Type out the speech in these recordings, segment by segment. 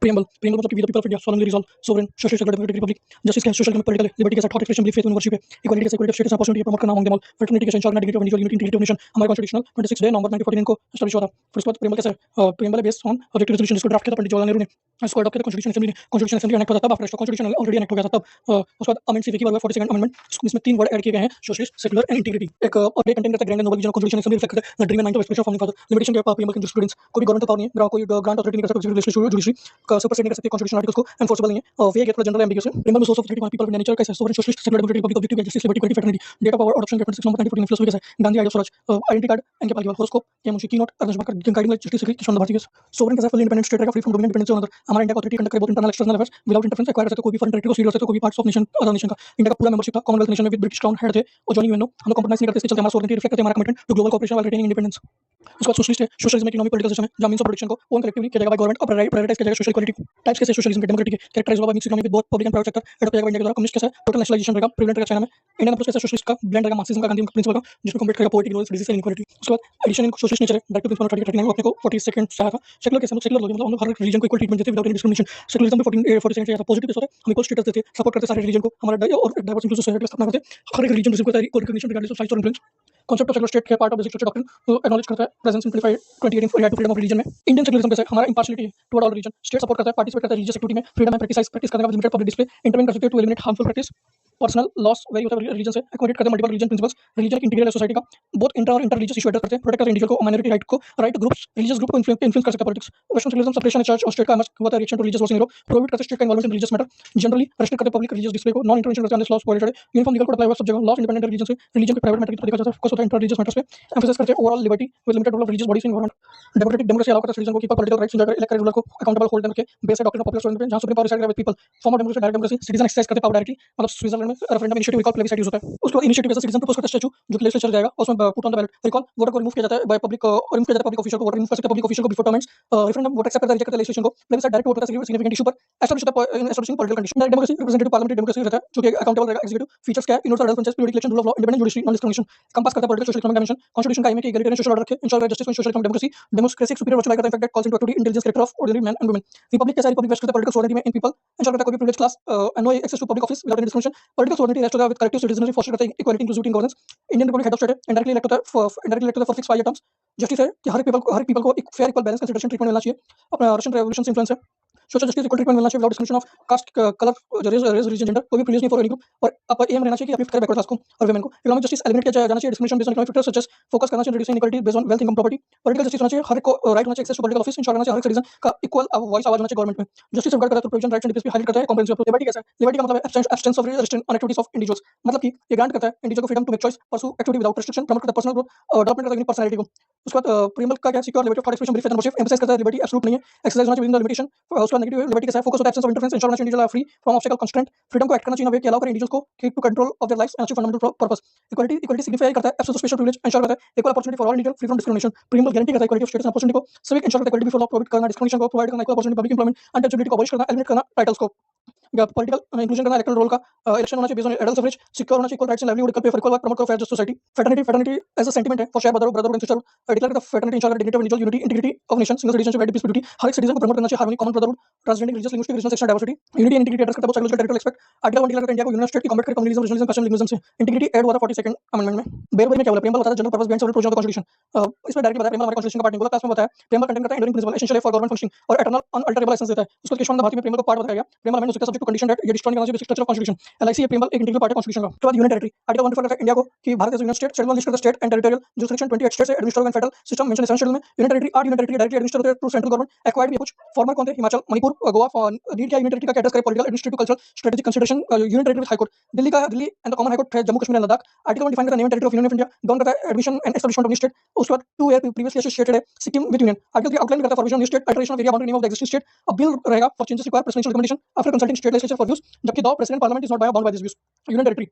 Preamble मतलब कि we the people of India solemnly resolve sovereign social secular democratic republic justice के social political liberty के साथ thought expression belief faith and worship है equality के equality of status opportunity promote करना among them all fraternity के ensure dignity of individual unity integrity of nation हमारे constitutional 26 day नवंबर 1949 को establish हुआ था। फिर उसके बाद preamble कैसा है preamble based on objective resolution इसको ड्राफ्ट किया था पंडित जवाहरलाल नेहरू ने इसको अडॉप्ट किया था कॉन्स्टिट्यूशन असेंबली अनेक्ट हुआ था तब आफ्टर कॉन्स्टिट्यूशन ऑलरेडी अनेक्ट हो गया था तब उसके बाद अमेंडमेंट सीवी की बात 42nd अमेंडमेंट इसमें तीन वर्ड ऐड किए गए हैं सोशलिस्ट सेकुलर एंड इंटीग्रिटी एक और ये कंटेंट करता है grand and noble vision constitution assembly reflect करता है the dream and mind of expression of founding father limitation के preamble के स्टूडेंट्स को भी गवर्नमेंट पावर नहीं है कोई ग्रांट अथॉरिटी नहीं कर सकता एक्जीक्यूटिव जुडिशरी का सुपरसेड नहीं कर सकती कॉन्स्टिट्यूशन आर्टिकल्स को एनफोर्सेबल नहीं है और ये गेट जनरल एम्बिग्यूस है preamble में source of of people of nature कैसे sovereign socialist secular democratic republic objective justice liberty equality fraternity date of power option 26 नवंबर 1949 फिलोसफी कैसे Gandhi idea swaraj identity card and के पालिवा होरोस्कोप ये मुंशी कीनोट अर्जुन Barker guiding like justice Krishna Bharati sovereign कैसे full independent state रहेगा free from dominant dependency on other हमारा India को ऑथोरिटी कंडक्ट करे both internal external affairs without interference acquire करते कोई भी फॉरेन टेरिटरी को सीड हो सकते कोई भी parts of nation other nation का इंडिया का पूरा मेंबरशिप था कॉमनवेल्थ नेशन में विद ब्रिटिश क्राउन हेड थे और जॉइनिंग यूएनओ हम लोग कॉम्प्रोमाइज नहीं करते इसके चलते हमारा सोवरेनिटी रिफ्लेक्ट करते हमारा commitment to global cooperation while retaining independence. उसके बाद सोशलिस्ट है सोशलिज्म इकोनॉमिक पॉलिटिकल सिस्टम है जहां मींस ऑफ प्रोडक्शन को ओन कलेक्टिवली किया जाएगा बाय गवर्नमेंट और प्रायोरिटाइज किया जाएगा सोशल इक्वालिटी टाइप्स कैसे सोशलिज्म के democratic characterised by mix economy with both public and private sector adopt किया गया इंडिया के द्वारा कम्युनिस्ट कैसे टोटल नेशनलाइजेशन रहेगा प्रिवेंट रहेगा चाइना में इंडियन अप्रोच कैसे सोशलिस्ट का ब्लेंड रहेगा मार्क्सिज्म का गांधी प्रिंसिपल का जिसमें कॉम्बैट करेगा poverty rules disease and inequality. उसके बाद एडिशन इन सोशलिस्ट नेचर है डायरेक्टिव प्रिंसिपल 39 अपने को 42nd से आया था सेकुलर कैसे हम सेकुलर लोग मतलब हम लोग हर रिलीजन को इक्वल ट्रीटमेंट देते हैं विदाउट एनी डिस्क्रिमिनेशन सेकुलरिज्म पे 42nd से आया था पॉजिटिव होता है हम इक्वल स्टेटस देते हैं सपोर्ट करते हैं सारे रिलीजन को हमारा और डाइवर्स इंक्लूसिव सोसाइटी की स्थापना करते हैं हर एक रिलीजन रिसीव करता है equal recognition regardless of size और influence concept of secular state के part of basic structure doctrine acknowledge करता है presence simplified 2018 for freedom of religion में इंडियन सेकुलरिज्म कैसे हमारा impartiality toward all religion state support करता है पार्टिसिपेट करता है रिलीजियस एक्टिविटी में फ्रीडम है प्रैक्टिस करने का लिमिटेड पब्लिक डिस्प्ले इंटरवेन कर सकते हैं to eliminate harmful practice personal laws very होता है रिलीजन से अकोमोडेट करते हैं multiple religion principles religion integrate society का बहुत इंटर और इंटर रिलीजियस इशू एड्रेस करते हैं प्रोटेक्ट करते हैं इंडिविजुअल को माइनॉरिटी राइट को राइट ग्रुप्स रिलीजियस ग्रुप को इन्फ्लुएंस कर सकते हैं politics western secularism separation church और स्टेट का मस्ट हुआ था reaction to religious wars in Europe prohibit करते स्टेट का involvement in religious matter generally restrict करते पब्लिक रिलीजियस डिस्प्ले को नॉन इंटरवेंशन करते हैं laws violated uniform legal code apply हुआ सब जगह लॉस इंडिपेंडेंट रिलीजन से रिलीजन के प्राइवेट मैटर की देखा जाता है फोकस होता है इंटर रिलीजियस मैटर्स पे एम्फेसिस करते हैं overall liberty with limited role of religious bodies in government democratic democracy allow करता है सिटीजन को keep political rights enjoy elect ruler को अकाउंटेबल होल्ड करके based doctrine of popular sovereignty जहां supreme power reside with people form of democracy direct democracy citizen exercise करते power directly मतलब Switzerland में referendum initiative recall plebiscite use होता है उसके बाद इनिशिएटिव कैसे सिटीजन प्रपोज करते स्टैच्यू जो कि लेजिस्लेचर जाएगा उसमें put on the ballot recall voter को रिमूव किया जाता है बाय पब्लिक और रिमूव किया जाता है पब्लिक ऑफिशियल को वोटर रिमूव कर सकते हैं पब्लिक ऑफिशियल को before terms referendum vote accept करता है रिजेक्ट करता है लेजिस्लेशन को प्लेबिसाइट डायरेक्ट वोट करता है सिग्निफिकेंट इशू पर establishing political condition democracy representative parliamentary democracy रहता है जो कि अकाउंटेबल रहेगा एक्जीक्यूटिव फीचर्स क्या है inverse order principle periodic election rule of law independent judiciary non discrimination compass करता है political social economic dimension constitution का एम है कि एगलिटेरियन सोशल ऑर्डर रखे ensure justice and social economic democracy democracy superior virtual करता है effect calls into activity intelligence character of ordinary man and women republic कैसा republic west करता है political sovereignty में इन पीपल इंश्योर करता है कोई भी privilege class and no access to public office without any discrimination political sovereignty rest होता है विद कलेक्टिव सिटीजनरी फॉस्टर करता है equality inclusivity in governance Indian republic head of state है इंडायरेक्टली इलेक्ट होता है for fix 5 year terms justice है कि हर पीपल को एक fair equal balance consideration treatment मिलना चाहिए अपना रशियन रेवोल्यूशन से इन्फ्लुएंस है सोशल जस्टिस इक्वल ट्रीटमेंट मिलना चाहिए without discrimination of caste colour race religion gender कोई भी प्रिविलेज नहीं फॉर एनी ग्रुप और आपका एम रहना चाहिए कि अपलिफ्ट करें बैकवर्ड क्लास को और वुमेन को इकोनॉमिक जस्टिस एलिमिनेट किया जाना चाहिए discrimination based on economic factors such as focus करना चाहिए reducing inequality based on wealth income property political justice होना चाहिए हर को राइट होना चाहिए access to political office ensure करना चाहिए हर सिटीजन का इक्वल वॉइस आवाज होना चाहिए गवर्नमेंट में जस्टिस सेफगार्ड करता है provision rights and dispute highlight करता है कॉम्प्रिहेंसिव लिबर्टी कैसा है लिबर्टी का मतलब है absence of restriction on activities of individuals मतलब कि ये ग्रांट करता है इंडिविजुअल को freedom to make choice pursue activity without restriction promote करता है पर्सनल ग्रोथ डेवलपमेंट करता है पर्सनालिटी को उसके बाद प्रीएम्बल का क्या secure liberty of thought expression belief and worship emphasise करता है लिबर्टी एब्सोल्यूट नहीं है एक्सरसाइज होना चाहिए विद इन द लिमिटेशन उसके बाद नेगेटिव लिबर्टी कैसा है फोकस होता है एब्सेंस ऑफ इंटरफेरेंस इंश्योर होना चाहिए individual free from obstacle constraint freedom को एक्ट करना चाहिए वे कि अलाउ करें इंडिविजुअल्स को keep to control of their lives and achieve fundamental purpose equality signify करता है absence of special privilege ensure करता है equal opportunity for all individual free from discrimination preamble guarantee करता है equality of status and opportunity को civic ensure करता है equality before law provide करना डिस्क्रिमिनेशन को प्रोवाइड करना equal opportunity public employment untouchability को अबॉलिश करना एलिमिनेट करना टाइटल्स को पॉलिटिकल इंक्लूजन करना इलेक्टोरल रोल का इलेक्शन होना चाहिए based on adult suffrage secure होना चाहिए equal rights and livelihood pay for equal work promote करो fair just society fraternity as a sentiment है for share brotherhood and sisterhood declare करता है फ्रेटर्निटी इंश्योर करता है dignity of individual unity integrity of nation single citizenship right डिस्प्यूटी हर एक citizen को promote करना चाहिए harmony common brotherhood transgender religious linguistic regional sectional diversity unity and integrity address करता है psychological territorial aspect article 1 declare करता है इंडिया को union state की कॉम्बैट करे कम्युनिज्म रीजनलिज्म पैशन लिंग्विज्म से इंटीग्रिटी ऐड हुआ था 42nd अमेंडमेंट में बेरबरी में क्या बोला प्रीएम्बल बताता है general purpose behind several provision of the constitution इसमें डायरेक्टली बताया प्रीएम्बल हमारे कॉन्स्टिट्यूशन का पार्ट नहीं बोला क्लास में बताया प्रीएम्बल कंटेंट करता है enduring principle essential for government functioning और एटर्नल अनअल्टरेबल लाइसेंस देता है उसको केशवानंद भारती में प्रीएम्बल को पार्ट बताया गया preamble amendment subject to condition that ये डिस्ट्रॉय करना चाहिए basic structure of constitution LIC ये प्रीएम्बल एक इंटीग्रल पार्ट है कॉन्स्टिट्यूशन का उसके बाद यूनियन टेरिटरी आर्टिकल 1 करता है इंडिया को कि Bharat is union state schedule list करता है state and territorial jurisdiction 28 states administrative and federal system mention essential में यूनियन टेरिटरी डायरेक्टली एडमिनिस्टर होते हैं थ्रू सेंट्रल गवर्नमेंट एक्वायर्ड भी कुछ फॉर्मर कौन थे हिमाचल मणिपुर गोवा नीड क्या यूनियन टेरिटरी का एड्रेस करे political administrative cultural strategic consideration union territory with high court Delhi and the common high court है Jammu Kashmir and Ladakh article 1 define करता है name territory of union of India govern करता है admission and establishment of new state उसके बाद 2 year previously associated है Sikkim with union article 3 outline करता है formation of new state alteration of area boundary name of the existing state a bill रहेगा for changes require presidential recommendation after consulting state legislature for views जबकि the president parliament is not bound by this views union territory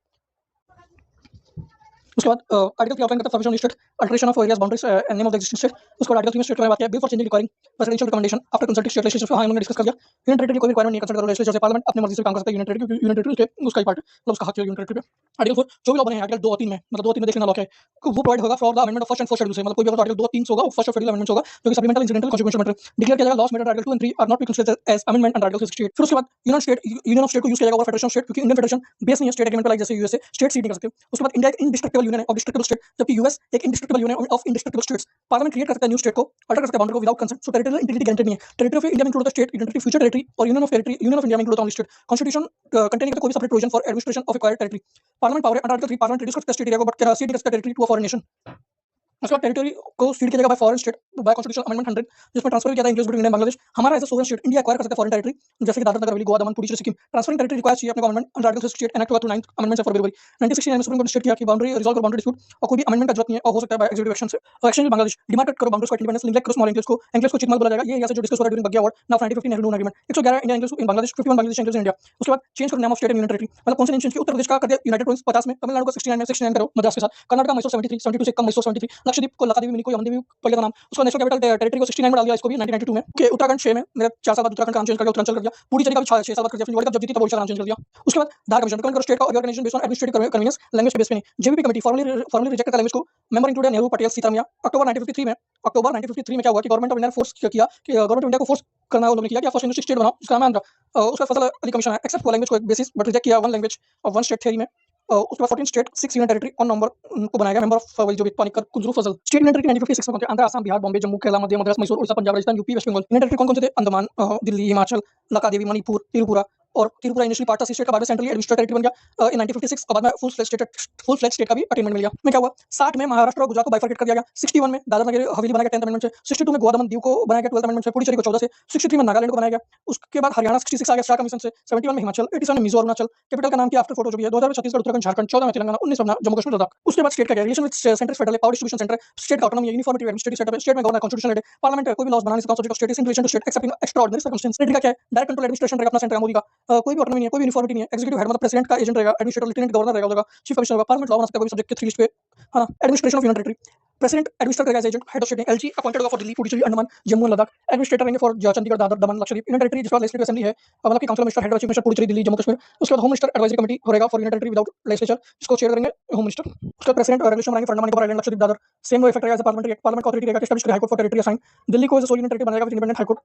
उसके बाद article 3 outline करता है permission on state, alteration of areas boundaries and name of the existing state. उसके बाद article 3 में state के बारे में बात किया, bill for changing requiring presidential recommendation after consulting state legislature. हाँ, हमने डिस्कस कर दिया। यूनियन टेरिटरी कोई रिक्वायरमेंट नहीं कंसिडर करो लेजिस्लेचर से, पार्लियामेंट अपनी मर्जी से काम कर सकता है। यूनियन टेरिटरी, क्योंकि यूनियन टेरिटरी के उसका ही पार्ट है, मतलब उसका हक है यूनियन टेरिटरी पे। आर्टिकल 4 जो भी लॉ बने हैं आर्टिकल 2 और 3 में, मतलब 2 और 3 में देख लेना लॉ क्या है, वो प्रोवाइड होगा for the amendment of first and fourth schedule से, मतलब कोई भी अगर आर्टिकल 2 और 3 होगा वो फर्स्ट और शेड्यूल अमेंडमेंट होगा, जो कि supplemental incidental consequential matter declare किया जाएगा। Laws matter article 2 and 3 are not be considered as amendment under article 68। फिर उसके बाद यूनियन ऑफ स्टेट को यूज किया जाएगा ओवर फेडरेशन ऑफ स्टेट, क्योंकि इंडियन फेडरेशन बेस नहीं है स्टेट एग्रीमेंट पर, लाइक जैसे यूएसए स्टेट सीट नहीं कर सकते। उसके बाद इंडिया एक इंडिस्ट्रक्टिबल यूनियन है ऑफ डिस्ट्रक्टिबल स्टेट, जबकि यूएस एक indestructible union of indestructible states. Parliament create कर सकता है न्यू स्टेट को, अल्टर कर सकता है बाउंड्री को without consent, so territorial integrity guaranteed नहीं है। टेरिटरी ऑफ इंडिया में include the state identity future territory, और union of territory, union of India में include only state. Constitution containing कोई भी separate provision for administration of acquired territory. Parliament power under article 3 parliament reduce कर सकता है state area को, but can cede कर सकता है territory to a foreign nation. उसके बाद टेरिटरी को सीड किया जाएगा by foreign state by constitution amendment 100, जिसमें ट्रांसफर किया था India between India and Bangladesh. हमारा as a sovereign state India acquire कर सकता है फॉरेन टेरिटरी, जैसे कि दादरा नगर हवेली, गोवा, दमन, Puducherry, Sikkim. Transferring territory requires चाहिए अपने गवर्नमेंट अंडर आर्टिकल 68 एनेक्ट हुआ through 9th amendment for very 1969 में सुप्रीम कोर्ट ने स्टेट किया कि बाउंड्री रिजॉल्व करो बाउंड्री डिस्प्यूट, और कोई भी अमेंडमेंट का जरूरत नहीं है, और हो सकता है बाय एग्जीक्यूटिव एक्शन से। एक्सचेंज बांग्लादेश डिमार्केट करो बाउंड्रीज को, इंडिपेंडेंस लिंक करो स्मॉल एंक्लेव्स को, एंक्लेव्स को चिकमल बोला जाएगा। ये एरिया से जो डिस्कस हो रहा है ड्यूरिंग बग्या war now 1950 Nehru Noon agreement. 111 India enclaves in Bangladesh, 51 Bangladesh enclaves in India. उसके बाद चेंज करो name of state and union territory, मतलब कौन सा नेम चेंज किया, उत्तर प्रदेश का कर दिया यूनाइटेड प्रोविंस 50 में, तमिलनाडु को 69 में 69 करो मद्रास के साथ, कर्नाटक का 72 से कम 73, लक्षद्वीप को लक्षद्वीप मिनी को यमद्वीप पहले का नाम, उसका नेशनल कैपिटल टेरिटरी को 69 में डाल दिया, इसको भी 1992 में। के उत्तराखंड 6 में, मेरा 4 साल बाद उत्तराखंड का नाम चेंज कर दिया, उत्तरांचल कर दिया। पुडुचेरी का भी 6 साल बाद कर दिया, फिर वर्ल्ड कप जब जीती तब ओडिशा का नाम चेंज कर दिया। उसके बाद धार कमीशन रिकमेंड करो स्टेट का organisation based on administrative convenience, language के बेस पे नहीं। JVP committee formally rejected the language को, member included Nehru, Patel, Sitaramayya. October 1953 में क्या हुआ कि गवर्नमेंट ऑफ इंडिया ने फोर्स किया कि गवर्नमेंट ऑफ इंडिया को फोर्स करना उन्होंने किया कि फर्स्ट लिंग्विस्टिक स्टेट बनाओ, जिसका नाम है आंध्र। उसका फैसला अली कमीशन है, एक्सेप्ट लैंग्वेज को एक बेसिस, बट रिजेक्ट किया वन लैंग्वेज और वन स्टेट थ्योरी में। उसके बाद 14 state 6 union territory on number को बनाया गया, मेंबर ऑफ जो Panikkar Kunzru Fazl. State union territory 1956 में Andhra, Assam, Bihar, Bombay, Jammu, Kerala, Madhya Pradesh, Mysore, Orissa, Punjab, Rajasthan, UP, west Bengal. Union territory कौन कौन से थे, अंडमान, दिल्ली, हिमाचल, लक्षद्वीप, मणिपुर, त्रिपुरा। और त्रिपुरा इनिशियली पार्ट था स्टेट का, बाद में सेंट्रली एडमिनिस्ट्रेटेड टेरिटरी बन गया इन 1956, और बाद में फुल फ्लेज स्टेट का भी अटेनमेंट मिल गया। में क्या हुआ, 60 में महाराष्ट्र और गुजरात को बाइफरकेट कर दिया गया, 61 में दादरा नगर हवेली बनाया गया 10th अमेंडमेंट से, 62 में गोवा दमन दीव को बनाया गया 12th अमेंडमेंट से, पुडुचेरी को 14 से, 63 में नागालैंड को बनाया गया। उसके बाद हरियाणा 66 आ गया स्टार कमीशन से, 71 में हिमाचल, 87 में मिजोरम, अरुणाचल। कैपिटल का नाम किया आफ्टर फोटो जो भी है, 2000 में छत्तीसगढ़, उत्तराखंड, झारखंड, 14 में तेलंगाना, 19 में जम्मू कश्मीर, लद्दाख। उसके बाद स्टेट का relation with centre federal power distribution centre, state का autonomy, uniformity administrative setup, state में गवर्नर कॉन्स्टिट्यूशन है, पार्लियामेंट कोई भी लॉज बनाने से subject of state in relation to state except in extraordinary circumstance. State का क्या है, डायरेक्ट कंट्रोल एडमिनिस्ट्रेशन रहेगा अपना सेंटर मोदी का, कोई भी ऑटोनॉमी नहीं है, कोई यूनिफॉर्मिटी नहीं है। एग्जीक्यूटिव हेड मतलब प्रेसिडेंट का एजेंट रहेगा, एडमिनिस्ट्रेटर लेफ्टिनेंट गवर्नर रहेगा, उधर चीफ कमिश्नर होगा। पार्लियामेंट लॉ बना सकता है कोई सब्जेक्ट के 3 लिस्ट पे, है ना। Administration of union territory, president administer करेगा as agent, head of state LG appointed होगा for Delhi, Puducherry, Andaman, Jammu and Ladakh. Administrator रहेंगे for Chandigarh, Dadar, Daman, Lakshadweep. Union territory जिसका लेजिस्लेटिव असेंबली है, मतलब कि council minister, head of chief minister, Puducherry, Delhi, Jammu Kashmir. उसके बाद होम मिनिस्टर एडवाइजरी कमेटी रहेगा for union territory without legislature, जिसको चेयर करेंगे होम मिनिस्टर। उसके बाद प्रेसिडेंट रेगुलेशन बनाएंगे for Andaman Nicobar island, Lakshadweep, Dadra. Same no effect रहेगा एज पार्लियामेंट का ऑथोरिटी रहेगा, एस्टैब्लिश करेगा high court for territory assign. Delhi को एज सोल यूनियन टेरिटरी बनाएगा विद इंडिपेंडेंट हाई कोर्ट।